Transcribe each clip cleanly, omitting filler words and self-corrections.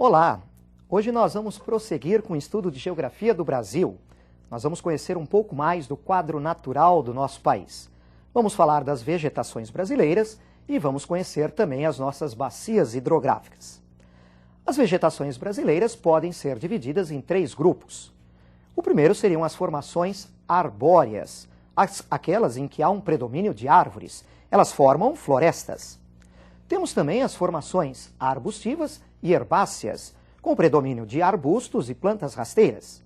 Olá! Hoje nós vamos prosseguir com o estudo de Geografia do Brasil. Nós vamos conhecer um pouco mais do quadro natural do nosso país. Vamos falar das vegetações brasileiras e vamos conhecer também as nossas bacias hidrográficas. As vegetações brasileiras podem ser divididas em 3 grupos. O primeiro seriam as formações arbóreas, aquelas em que há um predomínio de árvores. Elas formam florestas. Temos também as formações arbustivas e herbáceas, com predomínio de arbustos e plantas rasteiras.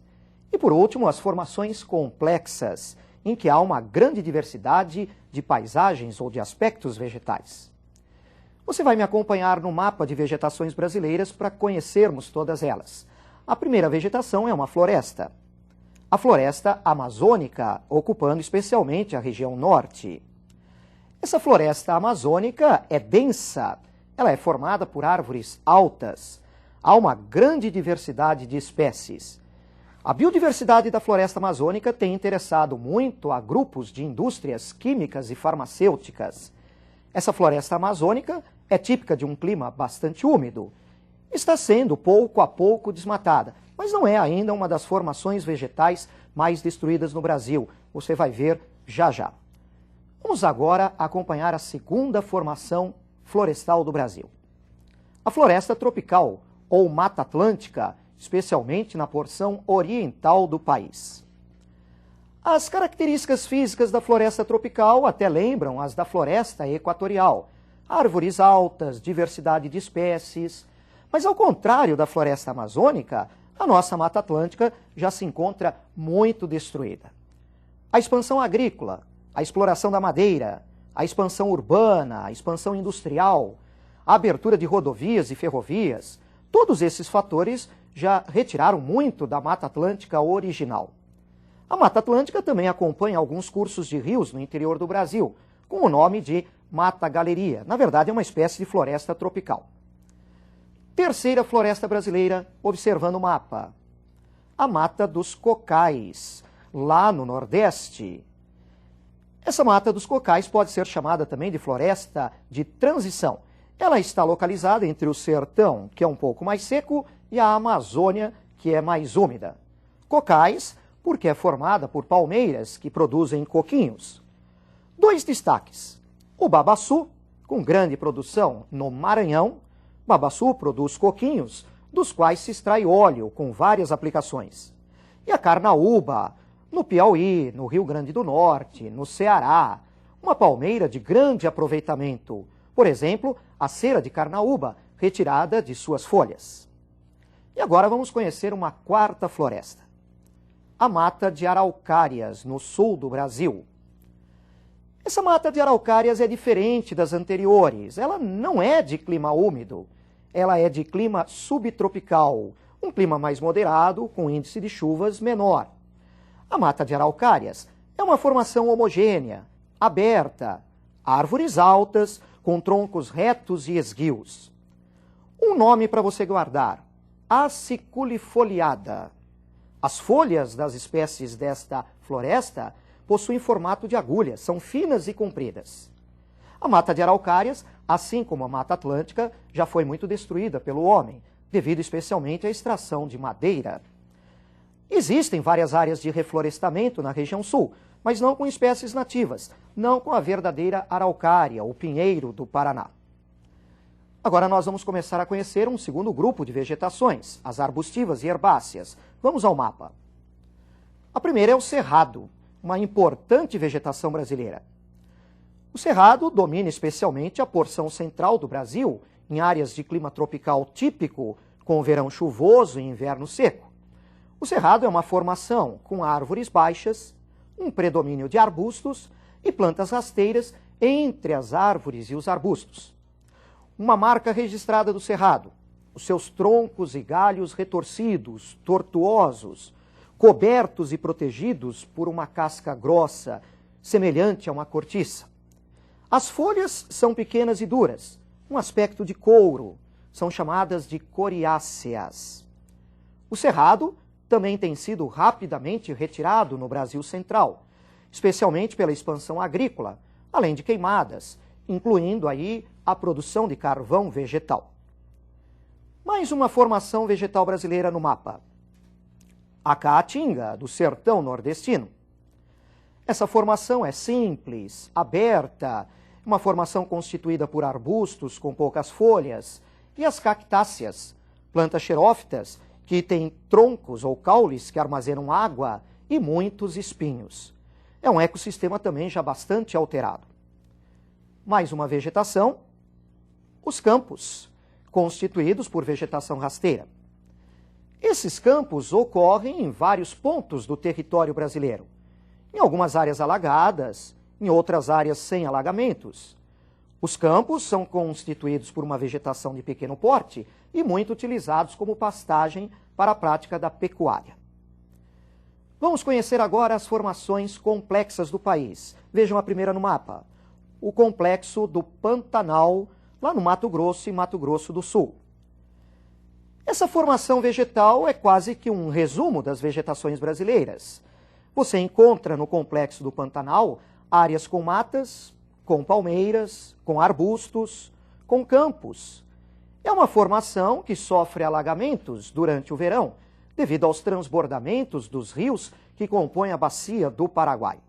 E por último, as formações complexas, em que há uma grande diversidade de paisagens ou de aspectos vegetais. Você vai me acompanhar no mapa de vegetações brasileiras para conhecermos todas elas. A primeira vegetação é uma floresta. A floresta amazônica, ocupando especialmente a região norte. Essa floresta amazônica é densa, ela é formada por árvores altas. Há uma grande diversidade de espécies. A biodiversidade da floresta amazônica tem interessado muito a grupos de indústrias químicas e farmacêuticas. Essa floresta amazônica é típica de um clima bastante úmido. Está sendo pouco a pouco desmatada, mas não é ainda uma das formações vegetais mais destruídas no Brasil. Você vai ver já já. Vamos agora acompanhar a segunda formação florestal do Brasil. A floresta tropical, ou Mata Atlântica, especialmente na porção oriental do país. As características físicas da floresta tropical até lembram as da floresta equatorial. Árvores altas, diversidade de espécies. Mas ao contrário da floresta amazônica, a nossa Mata Atlântica já se encontra muito destruída. A expansão agrícola, a exploração da madeira, a expansão urbana, a expansão industrial, a abertura de rodovias e ferrovias, todos esses fatores já retiraram muito da Mata Atlântica original. A Mata Atlântica também acompanha alguns cursos de rios no interior do Brasil, com o nome de Mata Galeria. Na verdade, é uma espécie de floresta tropical. Terceira floresta brasileira, observando o mapa. A Mata dos Cocais, lá no Nordeste. Essa Mata dos Cocais pode ser chamada também de floresta de transição. Ela está localizada entre o sertão, que é um pouco mais seco, e a Amazônia, que é mais úmida. Cocais, porque é formada por palmeiras que produzem coquinhos. 2 destaques. O babaçu, com grande produção no Maranhão. Babaçu produz coquinhos, dos quais se extrai óleo, com várias aplicações. E a carnaúba, no Piauí, no Rio Grande do Norte, no Ceará. Uma palmeira de grande aproveitamento. Por exemplo, a cera de carnaúba, retirada de suas folhas. E agora vamos conhecer uma quarta floresta. A Mata de Araucárias, no sul do Brasil. Essa Mata de Araucárias é diferente das anteriores. Ela não é de clima úmido. Ela é de clima subtropical, um clima mais moderado, com índice de chuvas menor. A Mata de Araucárias é uma formação homogênea, aberta, árvores altas, com troncos retos e esguios. Um nome para você guardar: aciculifoliada. As folhas das espécies desta floresta possuem formato de agulha, são finas e compridas. A Mata de Araucárias, assim como a Mata Atlântica, já foi muito destruída pelo homem, devido especialmente à extração de madeira. Existem várias áreas de reflorestamento na região sul, mas não com espécies nativas, não com a verdadeira araucária, o pinheiro do Paraná. Agora nós vamos começar a conhecer um segundo grupo de vegetações, as arbustivas e herbáceas. Vamos ao mapa. A primeira é o cerrado, uma importante vegetação brasileira. O cerrado domina especialmente a porção central do Brasil, em áreas de clima tropical típico, com verão chuvoso e inverno seco. O cerrado é uma formação com árvores baixas, um predomínio de arbustos e plantas rasteiras entre as árvores e os arbustos. Uma marca registrada do cerrado: os seus troncos e galhos retorcidos, tortuosos, cobertos e protegidos por uma casca grossa, semelhante a uma cortiça. As folhas são pequenas e duras, um aspecto de couro, são chamadas de coriáceas. O cerrado também tem sido rapidamente retirado no Brasil central, especialmente pela expansão agrícola, além de queimadas, incluindo aí a produção de carvão vegetal. Mais uma formação vegetal brasileira no mapa. A caatinga, do sertão nordestino. Essa formação é simples, aberta, uma formação constituída por arbustos com poucas folhas, e as cactáceas, plantas xerófitas que têm troncos ou caules que armazenam água e muitos espinhos. É um ecossistema também já bastante alterado. Mais uma vegetação, os campos, constituídos por vegetação rasteira. Esses campos ocorrem em vários pontos do território brasileiro, em algumas áreas alagadas, em outras áreas sem alagamentos. Os campos são constituídos por uma vegetação de pequeno porte e muito utilizados como pastagem para a prática da pecuária. Vamos conhecer agora as formações complexas do país. Vejam a primeira no mapa. O complexo do Pantanal, lá no Mato Grosso e Mato Grosso do Sul. Essa formação vegetal é quase que um resumo das vegetações brasileiras. Você encontra no complexo do Pantanal áreas com matas, com palmeiras, com arbustos, com campos. É uma formação que sofre alagamentos durante o verão, devido aos transbordamentos dos rios que compõem a bacia do Paraguai.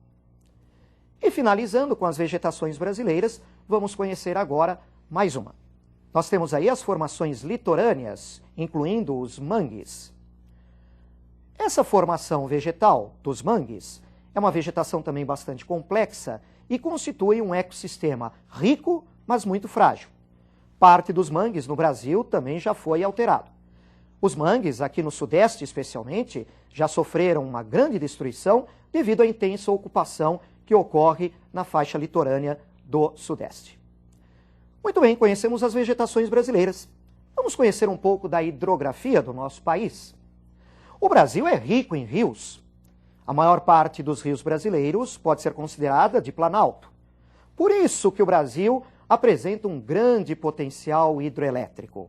E finalizando com as vegetações brasileiras, vamos conhecer agora mais uma. Nós temos aí as formações litorâneas, incluindo os mangues. Essa formação vegetal dos mangues é uma vegetação também bastante complexa e constitui um ecossistema rico, mas muito frágil. Parte dos mangues no Brasil também já foi alterado. Os mangues, aqui no Sudeste especialmente, já sofreram uma grande destruição devido à intensa ocupação que ocorre na faixa litorânea do Sudeste. Muito bem, conhecemos as vegetações brasileiras. Vamos conhecer um pouco da hidrografia do nosso país. O Brasil é rico em rios. A maior parte dos rios brasileiros pode ser considerada de planalto. Por isso que o Brasil apresenta um grande potencial hidroelétrico.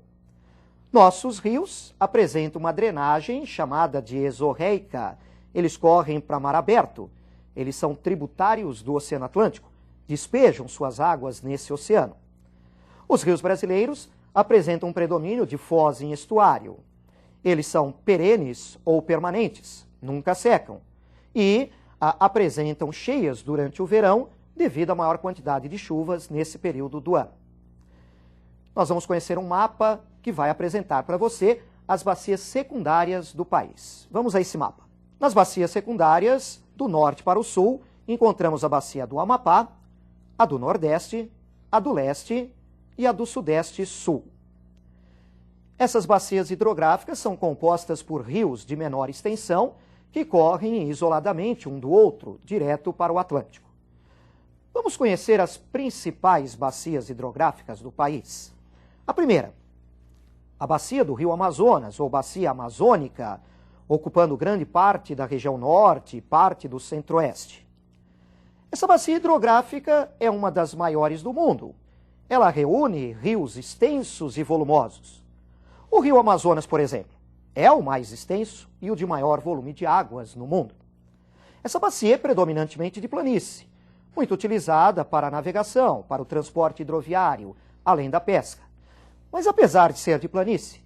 Nossos rios apresentam uma drenagem chamada de exorreica. Eles correm para mar aberto. Eles são tributários do Oceano Atlântico, despejam suas águas nesse oceano. Os rios brasileiros apresentam um predomínio de foz em estuário. Eles são perenes ou permanentes, nunca secam, e apresentam cheias durante o verão devido à maior quantidade de chuvas nesse período do ano. Nós vamos conhecer um mapa que vai apresentar para você as bacias secundárias do país. Vamos a esse mapa. Nas bacias secundárias, do norte para o sul, encontramos a bacia do Amapá, a do Nordeste, a do Leste e a do Sudeste-Sul. Essas bacias hidrográficas são compostas por rios de menor extensão que correm isoladamente um do outro, direto para o Atlântico. Vamos conhecer as principais bacias hidrográficas do país. A primeira, a bacia do Rio Amazonas, ou bacia amazônica, ocupando grande parte da região norte e parte do centro-oeste. Essa bacia hidrográfica é uma das maiores do mundo. Ela reúne rios extensos e volumosos. O Rio Amazonas, por exemplo, é o mais extenso e o de maior volume de águas no mundo. Essa bacia é predominantemente de planície, muito utilizada para a navegação, para o transporte hidroviário, além da pesca. Mas apesar de ser de planície,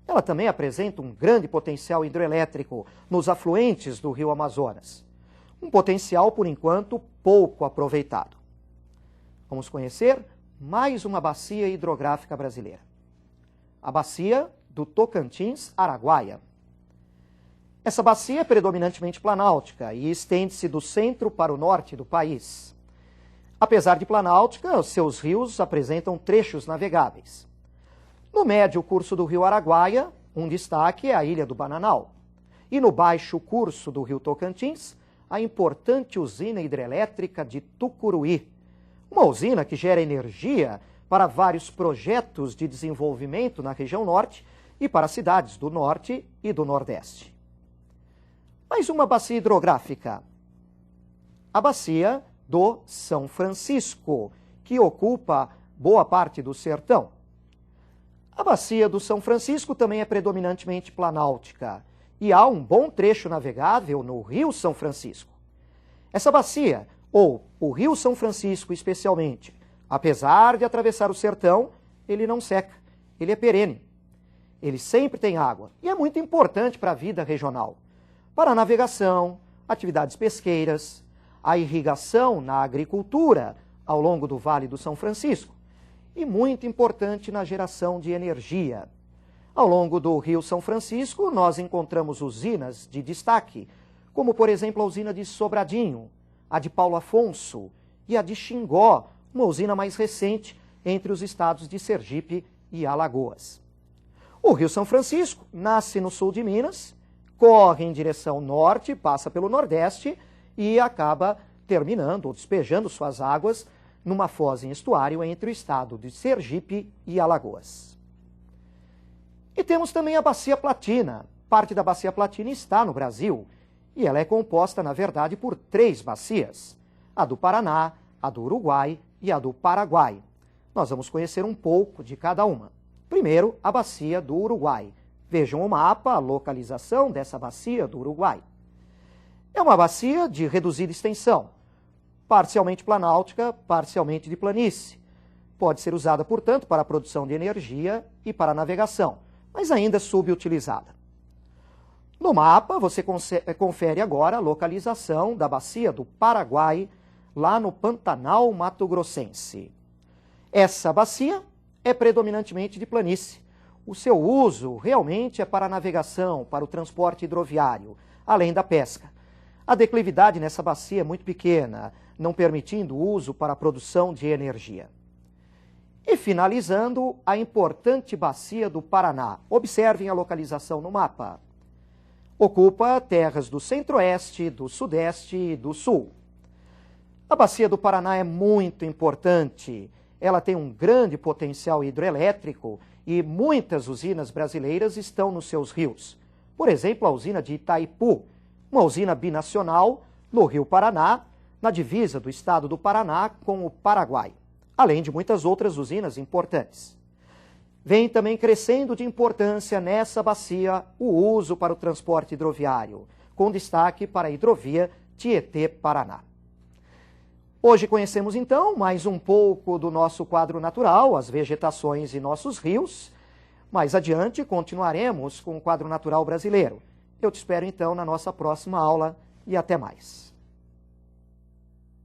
ela também apresenta um grande potencial hidroelétrico nos afluentes do Rio Amazonas. Um potencial, por enquanto, pouco aproveitado. Vamos conhecer mais uma bacia hidrográfica brasileira. A bacia do Tocantins-Araguaia. Essa bacia é predominantemente planáltica e estende-se do centro para o norte do país. Apesar de planáltica, os seus rios apresentam trechos navegáveis. No médio curso do rio Araguaia, um destaque é a Ilha do Bananal. E no baixo curso do rio Tocantins, a importante usina hidrelétrica de Tucuruí. Uma usina que gera energia para vários projetos de desenvolvimento na região norte e para cidades do norte e do nordeste. Mais uma bacia hidrográfica. A bacia do São Francisco, que ocupa boa parte do sertão. A bacia do São Francisco também é predominantemente planáltica e há um bom trecho navegável no Rio São Francisco. Essa bacia, ou o Rio São Francisco especialmente, apesar de atravessar o sertão, ele não seca, ele é perene. Ele sempre tem água e é muito importante para a vida regional, para a navegação, atividades pesqueiras, a irrigação na agricultura ao longo do Vale do São Francisco e muito importante na geração de energia. Ao longo do Rio São Francisco, nós encontramos usinas de destaque, como, por exemplo, a usina de Sobradinho, a de Paulo Afonso e a de Xingó, uma usina mais recente entre os estados de Sergipe e Alagoas. O Rio São Francisco nasce no sul de Minas, corre em direção norte, passa pelo nordeste e acaba terminando ou despejando suas águas numa foz em estuário entre o estado de Sergipe e Alagoas. E temos também a Bacia Platina. Parte da Bacia Platina está no Brasil e ela é composta, na verdade, por 3 bacias: a do Paraná, a do Uruguai e a do Paraguai. Nós vamos conhecer um pouco de cada uma. Primeiro, a Bacia do Uruguai. Vejam o mapa, a localização dessa Bacia do Uruguai. É uma bacia de reduzida extensão, parcialmente planáltica, parcialmente de planície. Pode ser usada, portanto, para a produção de energia e para a navegação, mas ainda subutilizada. No mapa, você confere agora a localização da Bacia do Paraguai, lá no Pantanal Mato Grossense. Essa bacia é predominantemente de planície. O seu uso realmente é para a navegação, para o transporte hidroviário, além da pesca. A declividade nessa bacia é muito pequena, não permitindo o uso para a produção de energia. E finalizando, a importante Bacia do Paraná. Observem a localização no mapa. Ocupa terras do centro-oeste, do sudeste e do sul. A Bacia do Paraná é muito importante. Ela tem um grande potencial hidroelétrico e muitas usinas brasileiras estão nos seus rios. Por exemplo, a usina de Itaipu, uma usina binacional no Rio Paraná, na divisa do estado do Paraná com o Paraguai, além de muitas outras usinas importantes. Vem também crescendo de importância nessa bacia o uso para o transporte hidroviário, com destaque para a hidrovia Tietê-Paraná. Hoje conhecemos então mais um pouco do nosso quadro natural, as vegetações e nossos rios. Mais adiante continuaremos com o quadro natural brasileiro. Eu te espero então na nossa próxima aula e até mais.